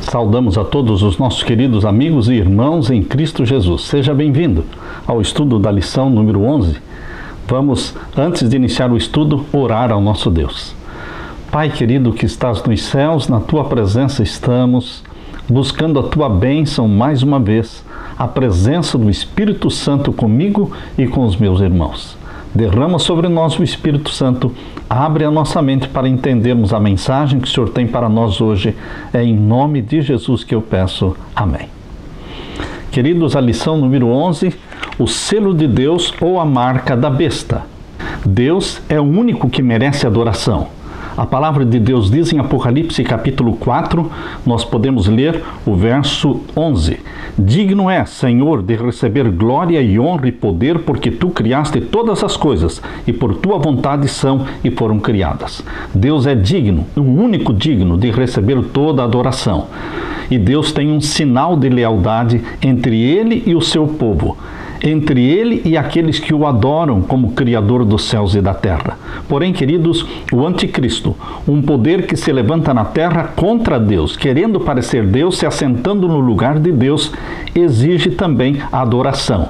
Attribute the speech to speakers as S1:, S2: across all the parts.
S1: Saudamos a todos os nossos queridos amigos e irmãos em Cristo Jesus. Seja bem-vindo ao estudo da lição número 11. Vamos, antes de iniciar o estudo, orar ao nosso Deus. Pai querido que estás nos céus, na Tua presença estamos, buscando a Tua bênção mais uma vez, a presença do Espírito Santo comigo e com os meus irmãos. Derrama sobre nós o Espírito Santo, abre a nossa mente para entendermos a mensagem que o Senhor tem para nós hoje. É em nome de Jesus que eu peço. Amém. Queridos, a lição número 11, o selo de Deus ou a marca da besta. Deus é o único que merece adoração. A palavra de Deus diz em Apocalipse capítulo 4, nós podemos ler o verso 11. Digno é, Senhor, de receber glória e honra e poder, porque Tu criaste todas as coisas, e por Tua vontade são e foram criadas. Deus é digno, o único digno de receber toda a adoração. E Deus tem um sinal de lealdade entre Ele e o seu povo, entre Ele e aqueles que o adoram como Criador dos céus e da terra. Porém, queridos, o anticristo, um poder que se levanta na terra contra Deus, querendo parecer Deus, se assentando no lugar de Deus, exige também a adoração.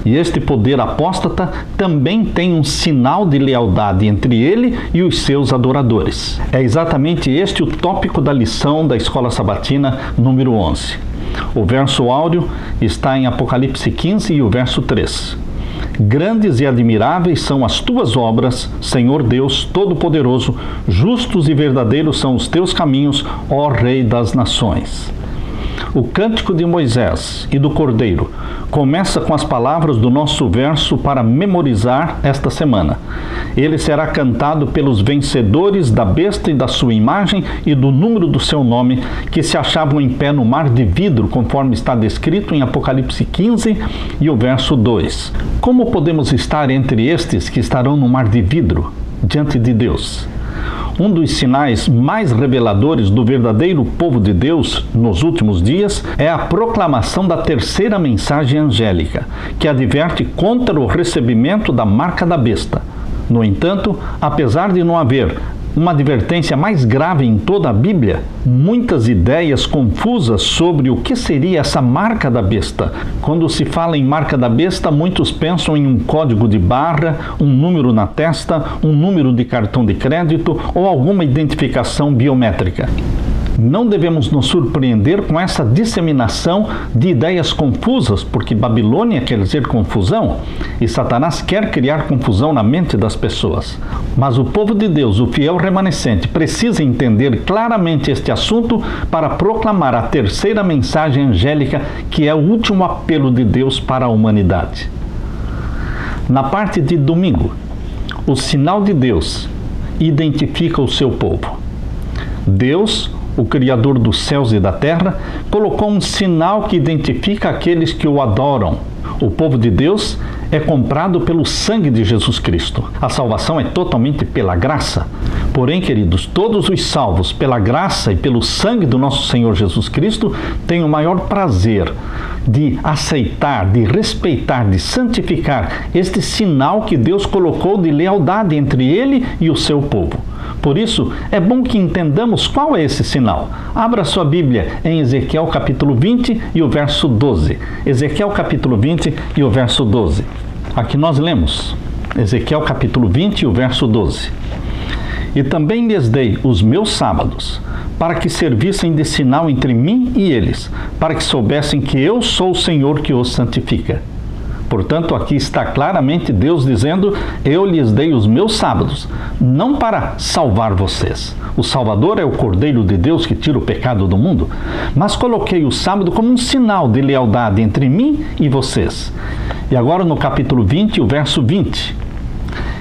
S1: E este poder apóstata também tem um sinal de lealdade entre ele e os seus adoradores. É exatamente este o tópico da lição da Escola Sabatina número 11. O verso áureo está em Apocalipse 15 e o verso 3. Grandes e admiráveis são as Tuas obras, Senhor Deus Todo-Poderoso, justos e verdadeiros são os Teus caminhos, ó Rei das Nações. O cântico de Moisés e do Cordeiro começa com as palavras do nosso verso para memorizar esta semana. Ele será cantado pelos vencedores da besta e da sua imagem e do número do seu nome, que se achavam em pé no mar de vidro, conforme está descrito em Apocalipse 15 e o verso 2. Como podemos estar entre estes que estarão no mar de vidro, diante de Deus? Um dos sinais mais reveladores do verdadeiro povo de Deus nos últimos dias é a proclamação da terceira mensagem angélica, que adverte contra o recebimento da marca da besta. No entanto, apesar de não haver uma advertência mais grave em toda a Bíblia, muitas ideias confusas sobre o que seria essa marca da besta. Quando se fala em marca da besta, muitos pensam em um código de barra, um número na testa, um número de cartão de crédito ou alguma identificação biométrica. Não devemos nos surpreender com essa disseminação de ideias confusas, porque Babilônia quer dizer confusão, e Satanás quer criar confusão na mente das pessoas. Mas o povo de Deus, o fiel remanescente, precisa entender claramente este assunto para proclamar a terceira mensagem angélica, que é o último apelo de Deus para a humanidade. Na parte de domingo, o sinal de Deus identifica o seu povo. Deus, o Criador dos céus e da terra, colocou um sinal que identifica aqueles que o adoram. O povo de Deus é comprado pelo sangue de Jesus Cristo. A salvação é totalmente pela graça. Porém, queridos, todos os salvos pela graça e pelo sangue do nosso Senhor Jesus Cristo têm o maior prazer de aceitar, de respeitar, de santificar este sinal que Deus colocou de lealdade entre Ele e o seu povo. Por isso, é bom que entendamos qual é esse sinal. Abra sua Bíblia em Ezequiel capítulo 20 e o verso 12. Ezequiel capítulo 20 e o verso 12. Aqui nós lemos, Ezequiel capítulo 20 e o verso 12. E também lhes dei os meus sábados, para que servissem de sinal entre mim e eles, para que soubessem que eu sou o Senhor que os santifica. Portanto, aqui está claramente Deus dizendo: eu lhes dei os meus sábados, não para salvar vocês. O Salvador é o Cordeiro de Deus que tira o pecado do mundo, mas coloquei o sábado como um sinal de lealdade entre mim e vocês. E agora no capítulo 20, o verso 20.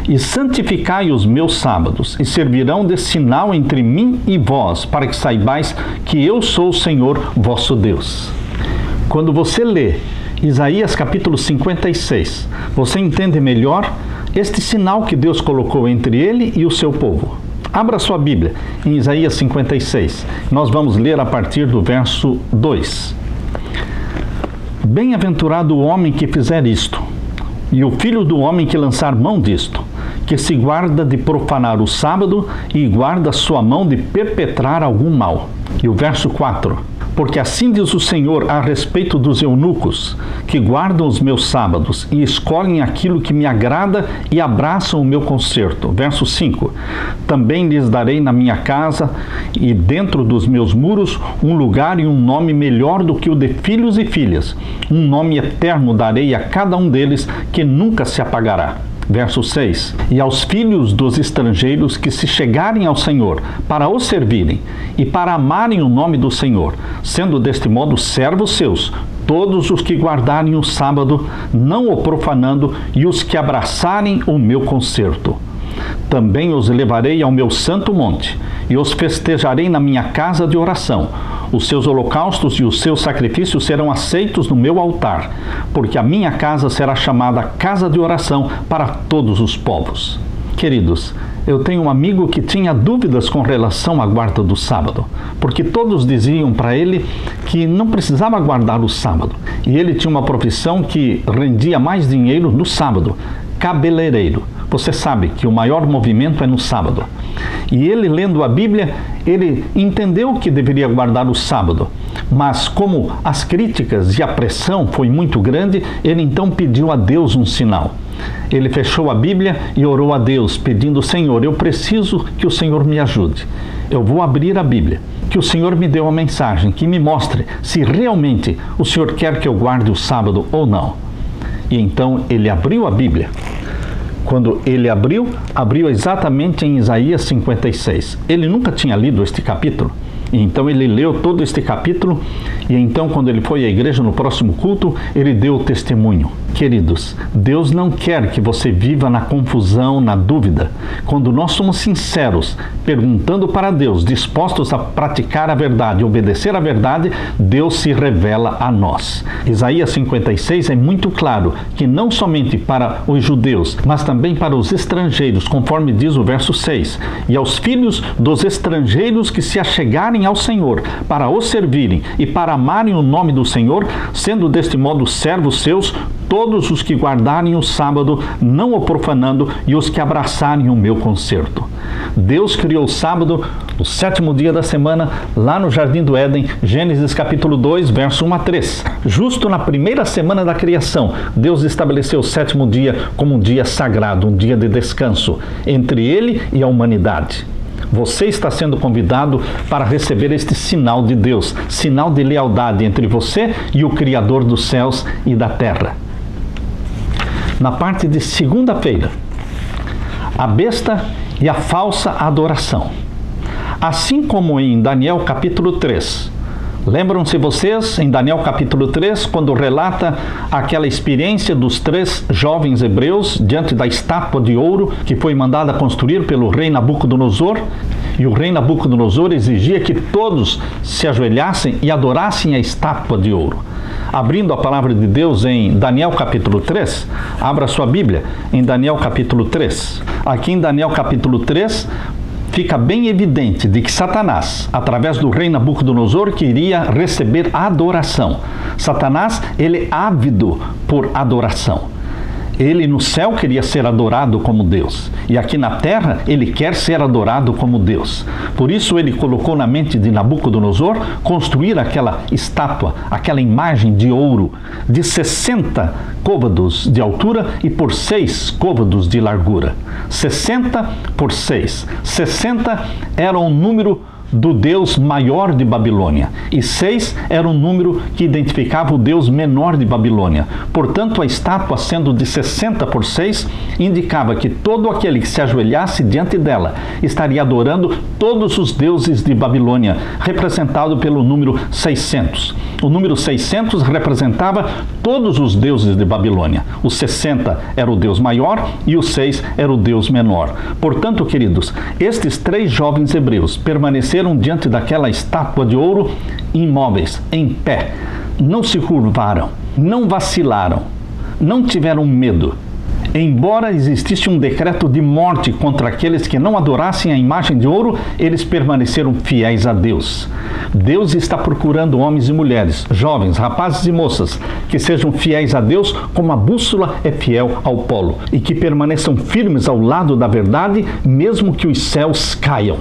S1: E santificai os meus sábados, e servirão de sinal entre mim e vós, para que saibais que eu sou o Senhor vosso Deus. Quando você lê Isaías capítulo 56, você entende melhor este sinal que Deus colocou entre ele e o seu povo. Abra sua Bíblia em Isaías 56. Nós vamos ler a partir do verso 2. Bem-aventurado o homem que fizer isto, e o filho do homem que lançar mão disto, que se guarda de profanar o sábado e guarda sua mão de perpetrar algum mal. E o verso 4. Porque assim diz o Senhor a respeito dos eunucos, que guardam os meus sábados e escolhem aquilo que me agrada e abraçam o meu concerto. Verso 5. Também lhes darei na minha casa e dentro dos meus muros um lugar e um nome melhor do que o de filhos e filhas. Um nome eterno darei a cada um deles, que nunca se apagará. Verso 6. E aos filhos dos estrangeiros que se chegarem ao Senhor para o servirem e para amarem o nome do Senhor, sendo deste modo servos seus, todos os que guardarem o sábado, não o profanando, e os que abraçarem o meu concerto. Também os levarei ao meu santo monte, e os festejarei na minha casa de oração. Os seus holocaustos e os seus sacrifícios serão aceitos no meu altar, porque a minha casa será chamada casa de oração para todos os povos. Queridos, eu tenho um amigo que tinha dúvidas com relação à guarda do sábado, porque todos diziam para ele que não precisava guardar o sábado. E ele tinha uma profissão que rendia mais dinheiro no sábado: cabeleireiro. Você sabe que o maior movimento é no sábado. E ele, lendo a Bíblia, ele entendeu que deveria guardar o sábado. Mas como as críticas e a pressão foi muito grande, ele então pediu a Deus um sinal. Ele fechou a Bíblia e orou a Deus, pedindo: Senhor, eu preciso que o Senhor me ajude. Eu vou abrir a Bíblia. Que o Senhor me dê uma mensagem que me mostre se realmente o Senhor quer que eu guarde o sábado ou não. E então ele abriu a Bíblia. Quando ele abriu exatamente em Isaías 56. Ele nunca tinha lido este capítulo. E então ele leu todo este capítulo, e então quando ele foi à igreja no próximo culto, ele deu o testemunho. Queridos, Deus não quer que você viva na confusão, na dúvida. Quando nós somos sinceros, perguntando para Deus, dispostos a praticar a verdade, obedecer a verdade, Deus se revela a nós. Isaías 56 é muito claro que não somente para os judeus, mas também para os estrangeiros, conforme diz o verso 6. E aos filhos dos estrangeiros que se achegarem ao Senhor, para o servirem e para amarem o nome do Senhor, sendo deste modo servos seus, todos os que guardarem o sábado, não o profanando, e os que abraçarem o meu concerto. Deus criou o sábado, o 7º dia da semana, lá no Jardim do Éden, Gênesis capítulo 2, verso 1 a 3. Justo na primeira semana da criação, Deus estabeleceu o 7º dia como um dia sagrado, um dia de descanso, entre Ele e a humanidade. Você está sendo convidado para receber este sinal de Deus, sinal de lealdade entre você e o Criador dos céus e da terra. Na parte de segunda-feira, a besta e a falsa adoração. Assim como em Daniel capítulo 3. Lembram-se vocês, em Daniel capítulo 3, quando relata aquela experiência dos 3 jovens hebreus diante da estátua de ouro que foi mandada construir pelo rei Nabucodonosor? E o rei Nabucodonosor exigia que todos se ajoelhassem e adorassem a estátua de ouro. Abrindo a palavra de Deus em Daniel capítulo 3, abra sua Bíblia em Daniel capítulo 3. Aqui em Daniel capítulo 3, fica bem evidente de que Satanás, através do rei Nabucodonosor, queria receber adoração. Satanás, ele é ávido por adoração. Ele no céu queria ser adorado como Deus. E aqui na terra, ele quer ser adorado como Deus. Por isso ele colocou na mente de Nabucodonosor construir aquela estátua, aquela imagem de ouro, de 60 côvados de altura e por 6 côvados de largura. 60 por 6. 60 era um número do Deus maior de Babilônia, e 6 era um número que identificava o Deus menor de Babilônia. Portanto, a estátua, sendo de 60 por 6, indicava que todo aquele que se ajoelhasse diante dela estaria adorando todos os deuses de Babilônia, representado pelo número 600. O número 600 representava todos os deuses de Babilônia. O 60 era o Deus maior e o 6 era o Deus menor. Portanto, queridos, estes 3 jovens hebreus permaneceram diante daquela estátua de ouro imóveis, em pé. Não se curvaram, não vacilaram, não tiveram medo. Embora existisse um decreto de morte contra aqueles que não adorassem a imagem de ouro, eles permaneceram fiéis a Deus. Deus está procurando homens e mulheres, jovens, rapazes e moças, que sejam fiéis a Deus como a bússola é fiel ao polo, e que permaneçam firmes ao lado da verdade, mesmo que os céus caiam.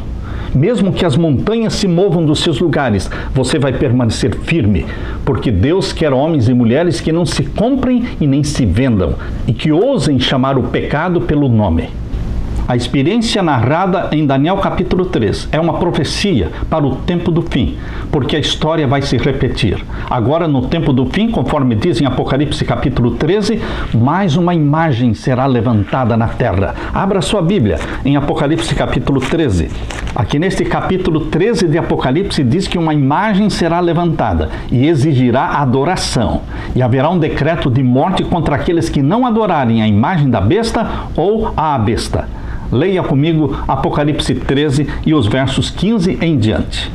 S1: Mesmo que as montanhas se movam dos seus lugares, você vai permanecer firme, porque Deus quer homens e mulheres que não se comprem e nem se vendam, e que ousem chamar o pecado pelo nome. A experiência narrada em Daniel capítulo 3 é uma profecia para o tempo do fim, porque a história vai se repetir. Agora, no tempo do fim, conforme diz em Apocalipse capítulo 13, mais uma imagem será levantada na terra. Abra sua Bíblia em Apocalipse capítulo 13. Aqui neste capítulo 13 de Apocalipse diz que uma imagem será levantada e exigirá adoração. E haverá um decreto de morte contra aqueles que não adorarem a imagem da besta ou a besta. Leia comigo Apocalipse 13 e os versos 15 em diante.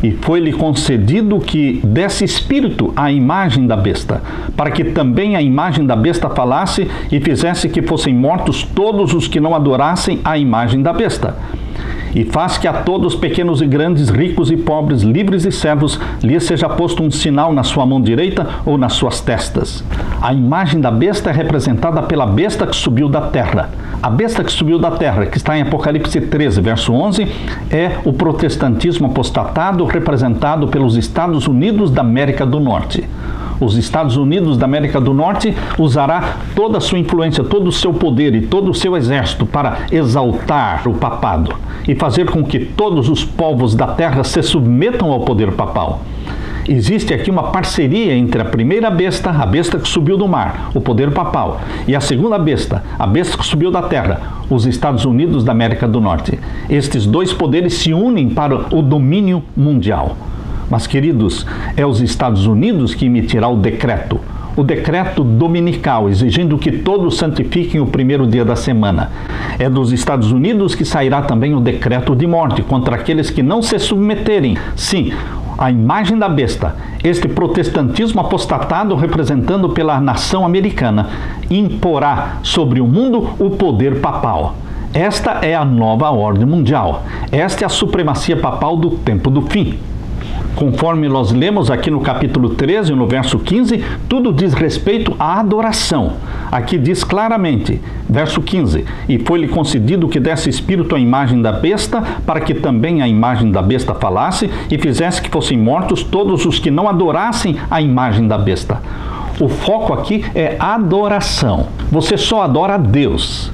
S1: E foi-lhe concedido que desse espírito à imagem da besta, para que também a imagem da besta falasse e fizesse que fossem mortos todos os que não adorassem a imagem da besta. E faz que a todos, pequenos e grandes, ricos e pobres, livres e servos, lhes seja posto um sinal na sua mão direita ou nas suas testas. A imagem da besta é representada pela besta que subiu da terra. A besta que subiu da terra, que está em Apocalipse 13, verso 11, é o protestantismo apostatado representado pelos Estados Unidos da América do Norte. Os Estados Unidos da América do Norte usará toda a sua influência, todo o seu poder e todo o seu exército para exaltar o papado e fazer com que todos os povos da terra se submetam ao poder papal. Existe aqui uma parceria entre a primeira besta, a besta que subiu do mar, o poder papal, e a segunda besta, a besta que subiu da terra, os Estados Unidos da América do Norte. Estes dois poderes se unem para o domínio mundial. Mas, queridos, é os Estados Unidos que emitirá o decreto dominical, exigindo que todos santifiquem o primeiro dia da semana. É dos Estados Unidos que sairá também o decreto de morte contra aqueles que não se submeterem. Sim, a imagem da besta, este protestantismo apostatado representando pela nação americana, imporá sobre o mundo o poder papal. Esta é a nova ordem mundial. Esta é a supremacia papal do tempo do fim. Conforme nós lemos aqui no capítulo 13, no verso 15, tudo diz respeito à adoração. Aqui diz claramente, verso 15, e foi-lhe concedido que desse espírito à imagem da besta, para que também a imagem da besta falasse e fizesse que fossem mortos todos os que não adorassem a imagem da besta. O foco aqui é adoração. Você só adora a Deus.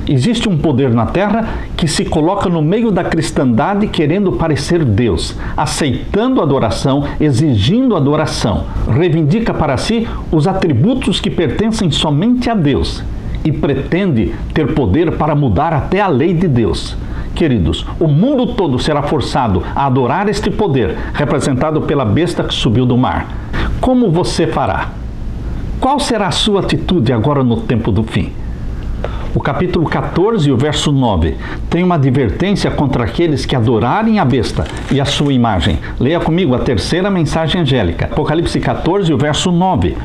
S1: Existe um poder na terra que se coloca no meio da cristandade querendo parecer Deus, aceitando adoração, exigindo adoração, reivindica para si os atributos que pertencem somente a Deus e pretende ter poder para mudar até a lei de Deus. Queridos, o mundo todo será forçado a adorar este poder, representado pela besta que subiu do mar. Como você fará? Qual será a sua atitude agora no tempo do fim? O capítulo 14, o verso 9, tem uma advertência contra aqueles que adorarem a besta e a sua imagem. Leia comigo a terceira mensagem angélica. Apocalipse 14, o verso 9.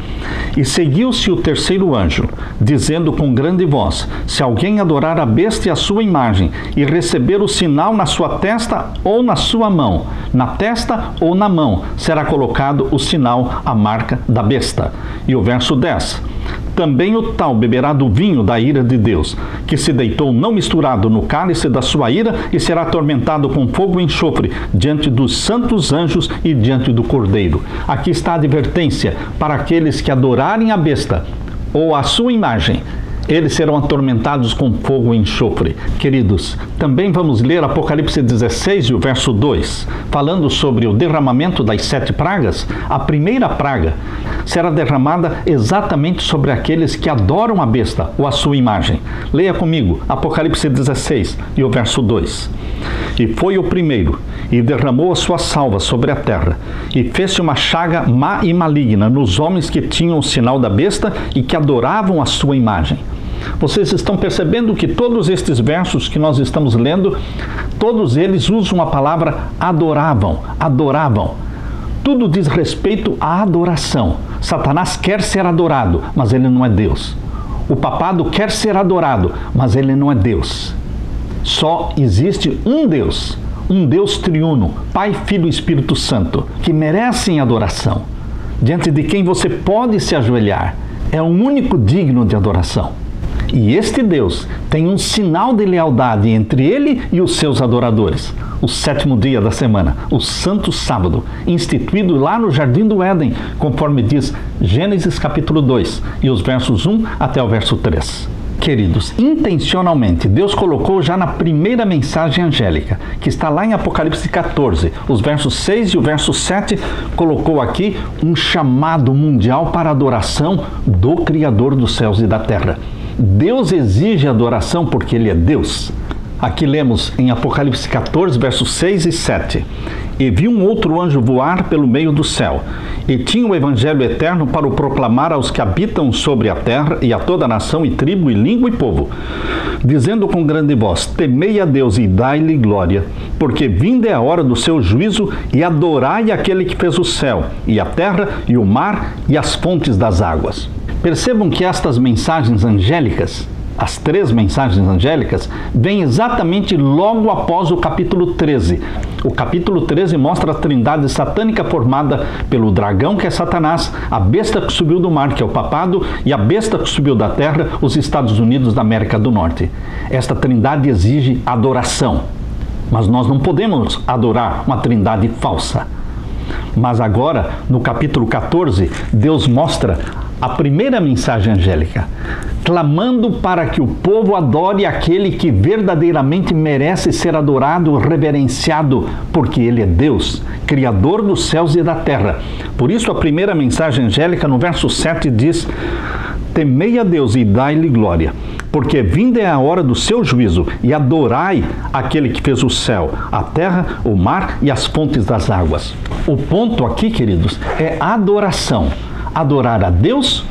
S1: E seguiu-se o terceiro anjo, dizendo com grande voz: se alguém adorar a besta e a sua imagem, e receber o sinal na sua testa ou na sua mão, na testa ou na mão, será colocado o sinal, a marca da besta. E o verso 10. Também o tal beberá do vinho da ira de Deus, que se deitou não misturado no cálice da sua ira, e será atormentado com fogo e enxofre diante dos santos anjos e diante do Cordeiro. Aqui está a advertência para aqueles que adorarem a besta ou a sua imagem. Eles serão atormentados com fogo e enxofre. Queridos, também vamos ler Apocalipse 16 e o verso 2, falando sobre o derramamento das 7 pragas. A primeira praga será derramada exatamente sobre aqueles que adoram a besta ou a sua imagem. Leia comigo, Apocalipse 16 e o verso 2. E foi o primeiro, e derramou a sua salva sobre a terra, e fez-se uma chaga má e maligna nos homens que tinham o sinal da besta e que adoravam a sua imagem. Vocês estão percebendo que todos estes versos que nós estamos lendo, todos eles usam a palavra adoravam, adoravam. Tudo diz respeito à adoração. Satanás quer ser adorado, mas ele não é Deus. O papado quer ser adorado, mas ele não é Deus. Só existe um Deus triuno, Pai, Filho e Espírito Santo, que merecem adoração, diante de quem você pode se ajoelhar. É o único digno de adoração. E este Deus tem um sinal de lealdade entre ele e os seus adoradores. O 7º dia da semana, o Santo Sábado, instituído lá no Jardim do Éden, conforme diz Gênesis capítulo 2, e os versos 1 até o verso 3. Queridos, intencionalmente, Deus colocou já na primeira mensagem angélica, que está lá em Apocalipse 14, os versos 6 e o verso 7, colocou aqui um chamado mundial para a adoração do Criador dos céus e da terra. Deus exige adoração porque Ele é Deus. Aqui lemos em Apocalipse 14, versos 6 e 7. E vi um outro anjo voar pelo meio do céu, e tinha o evangelho eterno para o proclamar aos que habitam sobre a terra, e a toda nação, e tribo, e língua, e povo, dizendo com grande voz: temei a Deus e dai-lhe glória, porque vinda é a hora do seu juízo, e adorai aquele que fez o céu, e a terra, e o mar, e as fontes das águas. Percebam que estas mensagens angélicas, as 3 mensagens angélicas, vêm exatamente logo após o capítulo 13. O capítulo 13 mostra a trindade satânica formada pelo dragão, que é Satanás, a besta que subiu do mar, que é o papado, e a besta que subiu da terra, os Estados Unidos da América do Norte. Esta trindade exige adoração, mas nós não podemos adorar uma trindade falsa. Mas agora, no capítulo 14, Deus mostra a primeira mensagem angélica, clamando para que o povo adore aquele que verdadeiramente merece ser adorado, reverenciado, porque Ele é Deus, Criador dos céus e da terra. Por isso a primeira mensagem angélica no verso 7 diz: temei a Deus e dai-lhe glória, porque vinda é a hora do seu juízo, e adorai aquele que fez o céu, a terra, o mar e as fontes das águas. O ponto aqui, queridos, é adoração. Adorar a Deus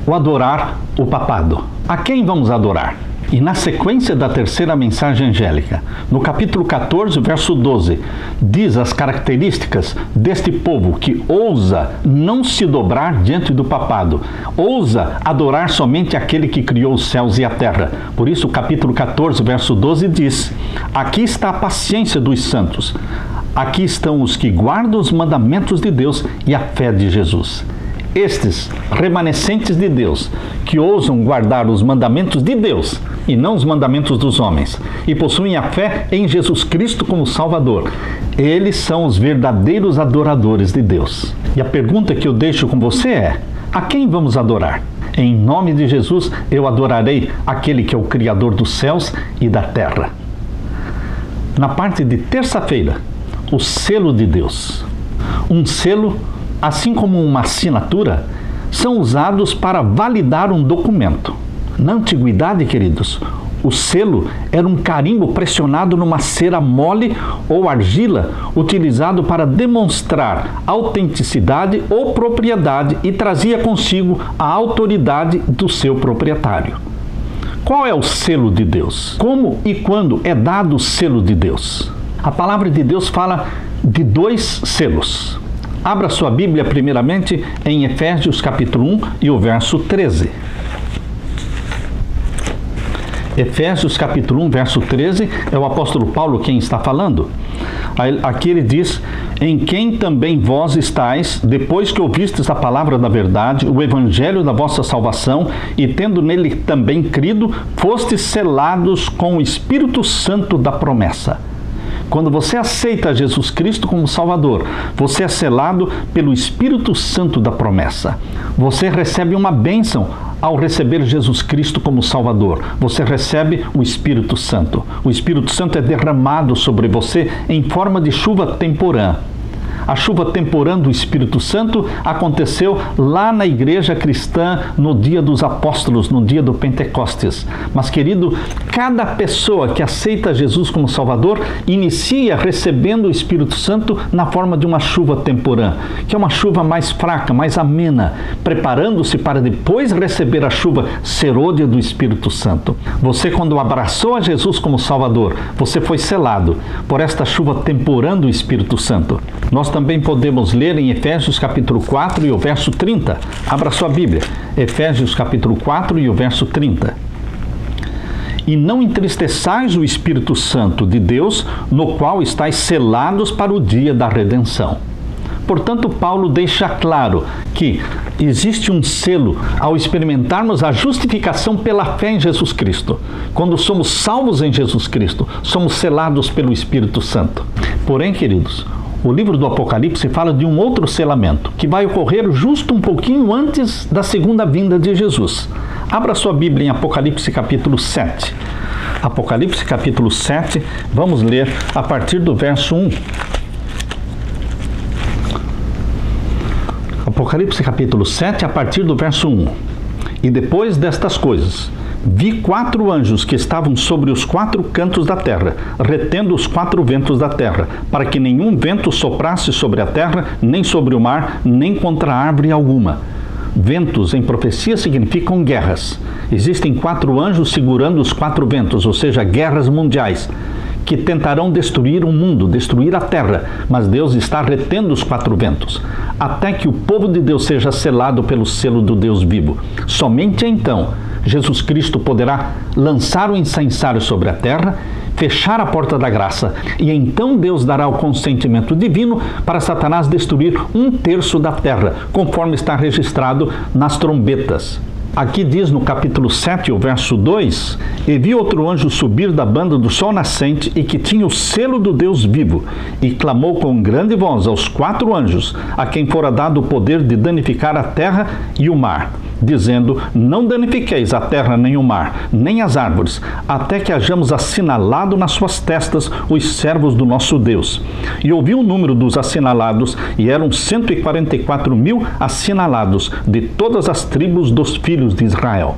S1: ou adorar o papado? A quem vamos adorar? E na sequência da terceira mensagem angélica, no capítulo 14, verso 12, diz as características deste povo que ousa não se dobrar diante do papado, ousa adorar somente aquele que criou os céus e a terra. Por isso o capítulo 14, verso 12 diz: aqui está a paciência dos santos, aqui estão os que guardam os mandamentos de Deus e a fé de Jesus. Estes remanescentes de Deus, que ousam guardar os mandamentos de Deus e não os mandamentos dos homens, e possuem a fé em Jesus Cristo como Salvador, eles são os verdadeiros adoradores de Deus. E a pergunta que eu deixo com você é: a quem vamos adorar? Em nome de Jesus, eu adorarei aquele que é o Criador dos céus e da terra. Na parte de terça-feira, o selo de Deus. Um selo, assim como uma assinatura, são usados para validar um documento. Na antiguidade, queridos, o selo era um carimbo pressionado numa cera mole ou argila, utilizado para demonstrar autenticidade ou propriedade, e trazia consigo a autoridade do seu proprietário. Qual é o selo de Deus? Como e quando é dado o selo de Deus? A palavra de Deus fala de 2 selos. Abra sua Bíblia primeiramente em Efésios capítulo 1 e o verso 13. Efésios capítulo 1, verso 13, é o apóstolo Paulo quem está falando. Aqui ele diz: em quem também vós estáis, depois que ouvistes a palavra da verdade, o evangelho da vossa salvação, e tendo nele também crido, fostes selados com o Espírito Santo da promessa. Quando você aceita Jesus Cristo como Salvador, você é selado pelo Espírito Santo da promessa. Você recebe uma bênção ao receber Jesus Cristo como Salvador. Você recebe o Espírito Santo. O Espírito Santo é derramado sobre você em forma de chuva temporã. A chuva temporã do Espírito Santo aconteceu lá na igreja cristã no dia dos apóstolos, no dia do Pentecostes. Mas, querido, cada pessoa que aceita Jesus como Salvador inicia recebendo o Espírito Santo na forma de uma chuva temporã, que é uma chuva mais fraca, mais amena, preparando-se para depois receber a chuva serôdia do Espírito Santo. Você, quando abraçou a Jesus como Salvador, você foi selado por esta chuva temporã do Espírito Santo. Nós também podemos ler em Efésios capítulo 4 e o verso 30. Abra sua Bíblia. Efésios capítulo 4 e o verso 30. E não entristeçais o Espírito Santo de Deus, no qual estáis selados para o dia da redenção. Portanto, Paulo deixa claro que existe um selo ao experimentarmos a justificação pela fé em Jesus Cristo. Quando somos salvos em Jesus Cristo, somos selados pelo Espírito Santo. Porém, queridos, o livro do Apocalipse fala de um outro selamento, que vai ocorrer justo um pouquinho antes da segunda vinda de Jesus. Abra sua Bíblia em Apocalipse capítulo 7. Apocalipse capítulo 7, vamos ler a partir do verso 1. Apocalipse capítulo 7, a partir do verso 1. E depois destas coisas, vi 4 anjos que estavam sobre os 4 cantos da terra, retendo os 4 ventos da terra, para que nenhum vento soprasse sobre a terra, nem sobre o mar, nem contra árvore alguma. Ventos em profecia significam guerras. Existem 4 anjos segurando os 4 ventos, ou seja, guerras mundiais, que tentarão destruir o mundo, destruir a terra, mas Deus está retendo os 4 ventos, até que o povo de Deus seja selado pelo selo do Deus vivo. Somente então Jesus Cristo poderá lançar o incensário sobre a terra, fechar a porta da graça, e então Deus dará o consentimento divino para Satanás destruir 1/3 da terra, conforme está registrado nas trombetas. Aqui diz no capítulo 7, o verso 2, e vi outro anjo subir da banda do sol nascente e que tinha o selo do Deus vivo, e clamou com grande voz aos 4 anjos, a quem fora dado o poder de danificar a terra e o mar, dizendo: não danifiqueis a terra nem o mar, nem as árvores, até que hajamos assinalado nas suas testas os servos do nosso Deus. E ouvi o número dos assinalados, e eram 144.000 assinalados, de todas as tribos dos filhos de Israel.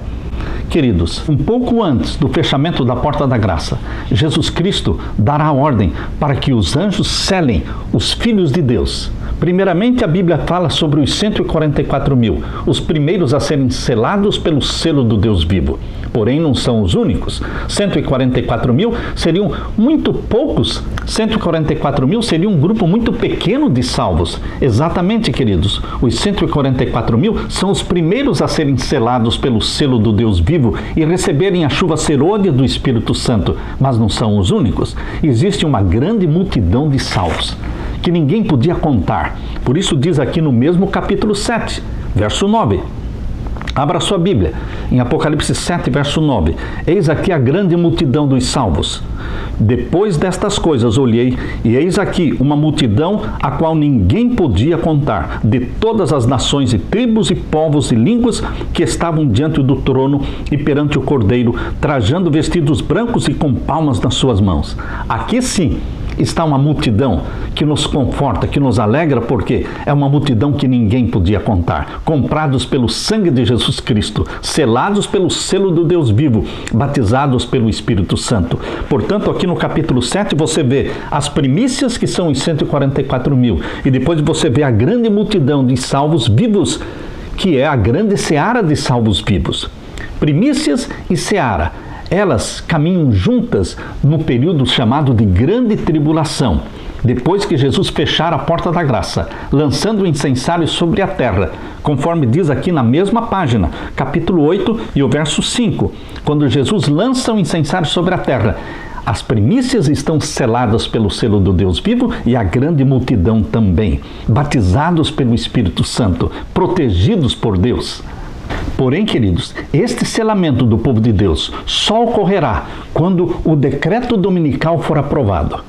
S1: Queridos, um pouco antes do fechamento da porta da graça, Jesus Cristo dará a ordem para que os anjos selem os filhos de Deus. Primeiramente, a Bíblia fala sobre os 144.000, os primeiros a serem selados pelo selo do Deus vivo. Porém, não são os únicos. 144.000 seriam muito poucos. 144.000 seria um grupo muito pequeno de salvos. Exatamente, queridos. Os 144.000 são os primeiros a serem selados pelo selo do Deus vivo e receberem a chuva serôdia do Espírito Santo. Mas não são os únicos. Existe uma grande multidão de salvos que ninguém podia contar. Por isso diz aqui no mesmo capítulo 7, verso 9. Abra sua Bíblia, em Apocalipse 7, verso 9. Eis aqui a grande multidão dos salvos. Depois destas coisas olhei, e eis aqui uma multidão a qual ninguém podia contar, de todas as nações e tribos e povos e línguas que estavam diante do trono e perante o Cordeiro, trajando vestidos brancos e com palmas nas suas mãos. Aqui sim está uma multidão que nos conforta, que nos alegra, porque é uma multidão que ninguém podia contar, comprados pelo sangue de Jesus Cristo, selados pelo selo do Deus vivo, batizados pelo Espírito Santo. Portanto, aqui no capítulo 7 você vê as primícias, que são os 144.000, e depois você vê a grande multidão de salvos vivos, que é a grande seara de salvos vivos. Primícias e seara, elas caminham juntas no período chamado de grande tribulação, depois que Jesus fechar a porta da graça, lançando o incensário sobre a terra, conforme diz aqui na mesma página, capítulo 8 e o verso 5, quando Jesus lança o incensário sobre a terra, as primícias estão seladas pelo selo do Deus vivo e a grande multidão também, batizados pelo Espírito Santo, protegidos por Deus. Porém, queridos, este selamento do povo de Deus só ocorrerá quando o decreto dominical for aprovado.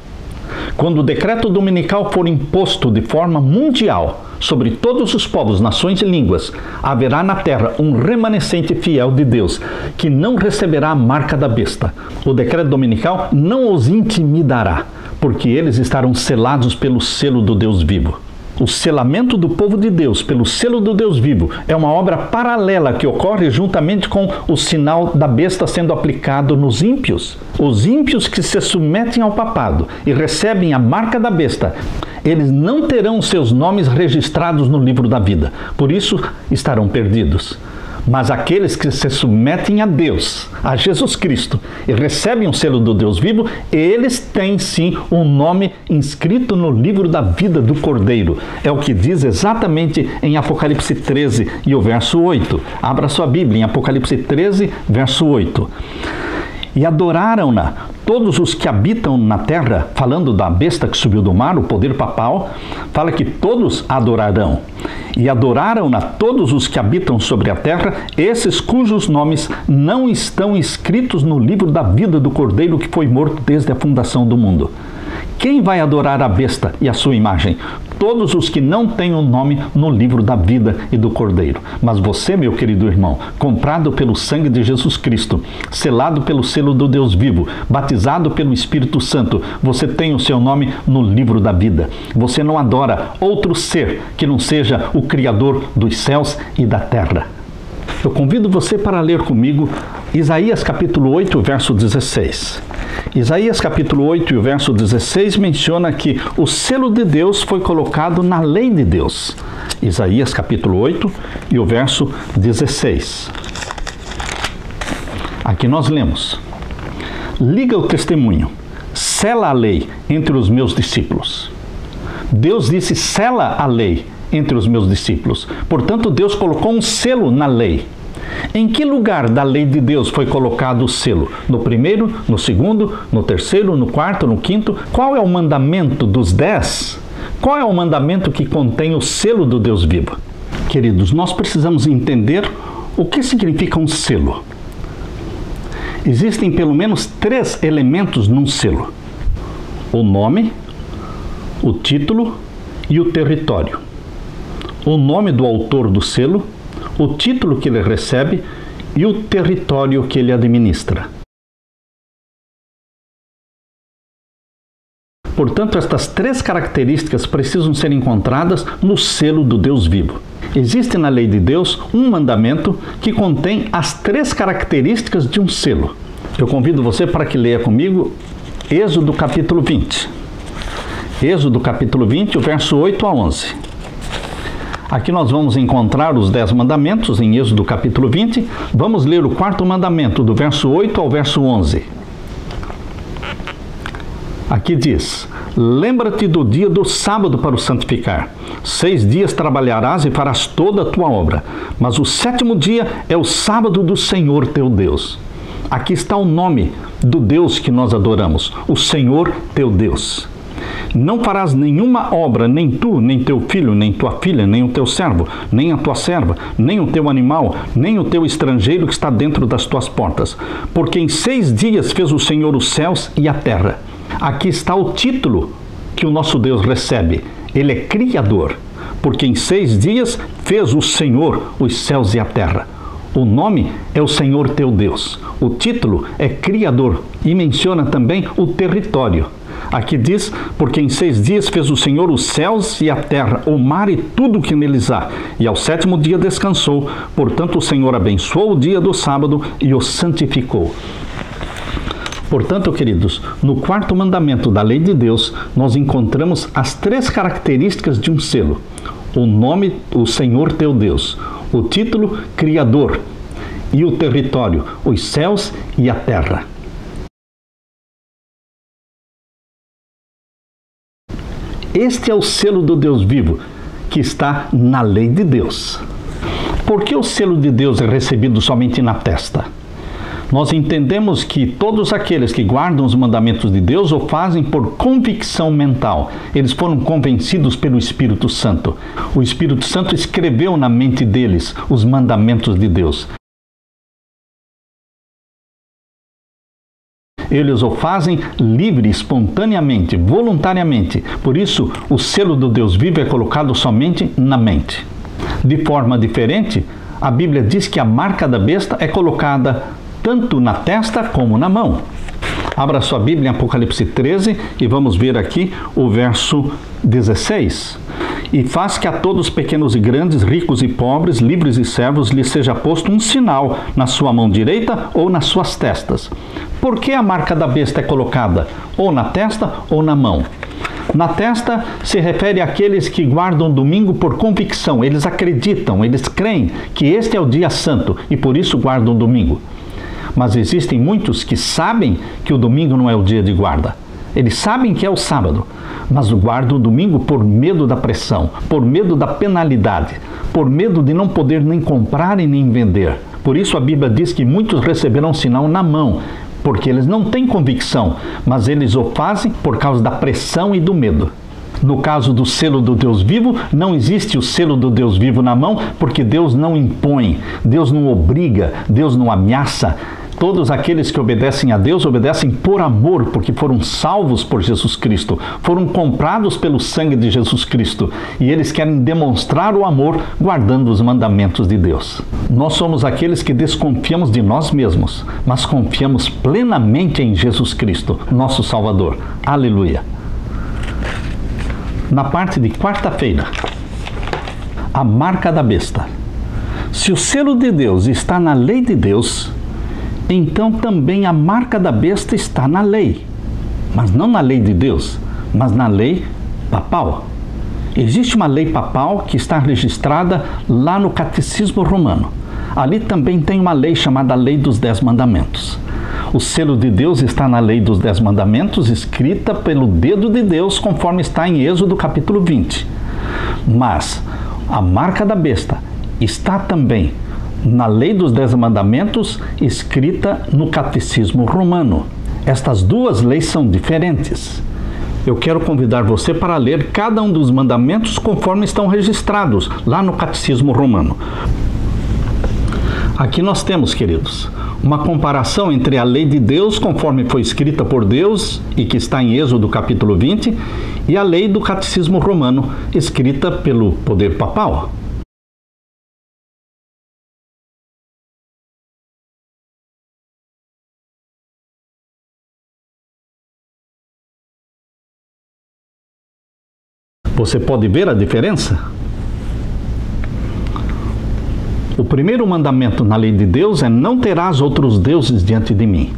S1: Quando o decreto dominical for imposto de forma mundial sobre todos os povos, nações e línguas, haverá na terra um remanescente fiel de Deus, que não receberá a marca da besta. O decreto dominical não os intimidará, porque eles estarão selados pelo selo do Deus vivo. O selamento do povo de Deus pelo selo do Deus vivo é uma obra paralela que ocorre juntamente com o sinal da besta sendo aplicado nos ímpios. Os ímpios que se submetem ao papado e recebem a marca da besta, eles não terão seus nomes registrados no livro da vida, por isso estarão perdidos. Mas aqueles que se submetem a Deus, a Jesus Cristo, e recebem o selo do Deus vivo, eles têm sim um nome inscrito no livro da vida do Cordeiro. É o que diz exatamente em Apocalipse 13 e o verso 8. Abra sua Bíblia em Apocalipse 13, verso 8. E adoraram-na todos os que habitam na terra, falando da besta que subiu do mar, o poder papal, fala que todos adorarão. E adoraram-na todos os que habitam sobre a terra, esses cujos nomes não estão escritos no livro da vida do Cordeiro que foi morto desde a fundação do mundo. Quem vai adorar a besta e a sua imagem? Todos os que não têm o nome no livro da vida e do Cordeiro. Mas você, meu querido irmão, comprado pelo sangue de Jesus Cristo, selado pelo selo do Deus vivo, batizado pelo Espírito Santo, você tem o seu nome no livro da vida. Você não adora outro ser que não seja o Criador dos céus e da terra. Eu convido você para ler comigo Isaías capítulo 8, verso 16. Isaías capítulo 8 e o verso 16 menciona que o selo de Deus foi colocado na lei de Deus. Isaías capítulo 8 e o verso 16. Aqui nós lemos: liga o testemunho, sela a lei entre os meus discípulos. Deus disse: sela a lei entre os meus discípulos. Portanto, Deus colocou um selo na lei. Em que lugar da lei de Deus foi colocado o selo? No primeiro, no segundo, no terceiro, no quarto, no quinto? Qual é o mandamento dos 10? Qual é o mandamento que contém o selo do Deus vivo? Queridos, nós precisamos entender o que significa um selo. Existem pelo menos 3 elementos num selo: o nome, o título e o território. O nome do autor do selo, o título que ele recebe e o território que ele administra. Portanto, estas 3 características precisam ser encontradas no selo do Deus vivo. Existe na lei de Deus um mandamento que contém as 3 características de um selo. Eu convido você para que leia comigo Êxodo capítulo 20. Êxodo capítulo 20, o verso 8 a 11. Aqui nós vamos encontrar os 10 mandamentos em Êxodo capítulo 20. Vamos ler o 4º mandamento, do verso 8 ao verso 11. Aqui diz: lembra-te do dia do sábado para o santificar. 6 dias trabalharás e farás toda a tua obra, mas o 7º dia é o sábado do Senhor teu Deus. Aqui está o nome do Deus que nós adoramos, o Senhor teu Deus. Não farás nenhuma obra, nem tu, nem teu filho, nem tua filha, nem o teu servo, nem a tua serva, nem o teu animal, nem o teu estrangeiro que está dentro das tuas portas. Porque em 6 dias fez o Senhor os céus e a terra. Aqui está o título que o nosso Deus recebe. Ele é Criador. Porque em 6 dias fez o Senhor os céus e a terra. O nome é o Senhor teu Deus. O título é Criador e menciona também o território. Aqui diz: porque em 6 dias fez o Senhor os céus e a terra, o mar e tudo o que neles há, e ao 7º dia descansou. Portanto, o Senhor abençoou o dia do sábado e o santificou. Portanto, queridos, no 4º mandamento da lei de Deus, nós encontramos as 3 características de um selo: o nome, o Senhor teu Deus; o título, Criador; e o território, os céus e a terra. Este é o selo do Deus vivo, que está na lei de Deus. Por que o selo de Deus é recebido somente na testa? Nós entendemos que todos aqueles que guardam os mandamentos de Deus o fazem por convicção mental. Eles foram convencidos pelo Espírito Santo. O Espírito Santo escreveu na mente deles os mandamentos de Deus. Eles o fazem livre, espontaneamente, voluntariamente. Por isso, o selo do Deus vivo é colocado somente na mente. De forma diferente, a Bíblia diz que a marca da besta é colocada tanto na testa como na mão. Abra sua Bíblia em Apocalipse 13 e vamos ver aqui o verso 16. E faz que a todos pequenos e grandes, ricos e pobres, livres e servos, lhes seja posto um sinal na sua mão direita ou nas suas testas. Por que a marca da besta é colocada ou na testa ou na mão? Na testa se refere àqueles que guardam domingo por convicção. Eles acreditam, eles creem que este é o dia santo e por isso guardam domingo. Mas existem muitos que sabem que o domingo não é o dia de guarda. Eles sabem que é o sábado, mas guardam o domingo por medo da pressão, por medo da penalidade, por medo de não poder nem comprar e nem vender. Por isso a Bíblia diz que muitos receberão sinal na mão, porque eles não têm convicção, mas eles o fazem por causa da pressão e do medo. No caso do selo do Deus vivo, não existe o selo do Deus vivo na mão, porque Deus não impõe, Deus não obriga, Deus não ameaça. Todos aqueles que obedecem a Deus, obedecem por amor, porque foram salvos por Jesus Cristo, foram comprados pelo sangue de Jesus Cristo, e eles querem demonstrar o amor guardando os mandamentos de Deus. Nós somos aqueles que desconfiamos de nós mesmos, mas confiamos plenamente em Jesus Cristo, nosso Salvador. Aleluia! Na parte de quarta-feira, a marca da besta. Se o selo de Deus está na lei de Deus, então também a marca da besta está na lei, mas não na lei de Deus, mas na lei papal. Existe uma lei papal que está registrada lá no Catecismo Romano. Ali também tem uma lei chamada Lei dos 10 Mandamentos. O selo de Deus está na Lei dos 10 Mandamentos, escrita pelo dedo de Deus, conforme está em Êxodo capítulo 20. Mas a marca da besta está também na Lei dos 10 Mandamentos, escrita no Catecismo Romano. Estas duas leis são diferentes. Eu quero convidar você para ler cada um dos mandamentos conforme estão registrados lá no Catecismo Romano. Aqui nós temos, queridos, uma comparação entre a lei de Deus, conforme foi escrita por Deus e que está em Êxodo capítulo 20, e a lei do Catecismo Romano, escrita pelo poder papal. Você pode ver a diferença? O primeiro mandamento na lei de Deus é: não terás outros deuses diante de mim.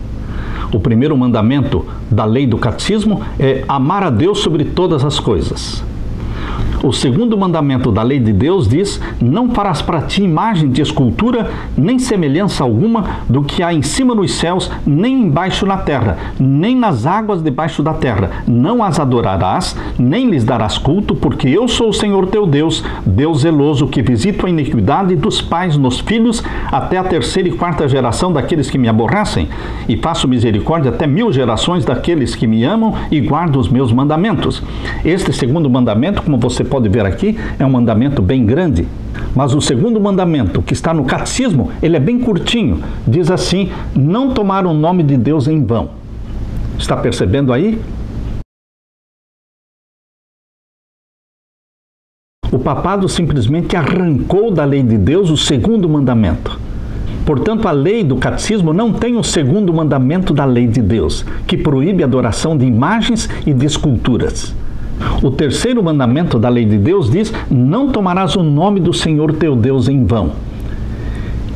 S1: O primeiro mandamento da lei do catecismo é amar a Deus sobre todas as coisas. O segundo mandamento da lei de Deus diz: não farás para ti imagem de escultura, nem semelhança alguma do que há em cima nos céus, nem embaixo na terra, nem nas águas debaixo da terra. Não as adorarás, nem lhes darás culto, porque eu sou o Senhor teu Deus, Deus zeloso, que visito a iniquidade dos pais nos filhos, até a 3ª e 4ª geração daqueles que me aborrecem, e faço misericórdia até 1000 gerações daqueles que me amam e guardam os meus mandamentos. Este segundo mandamento, como você pode ver aqui, é um mandamento bem grande. Mas o segundo mandamento, que está no catecismo, ele é bem curtinho. Diz assim: não tomar o nome de Deus em vão. Está percebendo aí? O papado simplesmente arrancou da lei de Deus o segundo mandamento. Portanto, a lei do catecismo não tem o segundo mandamento da lei de Deus, que proíbe a adoração de imagens e de esculturas. O terceiro mandamento da lei de Deus diz: não tomarás o nome do Senhor teu Deus em vão.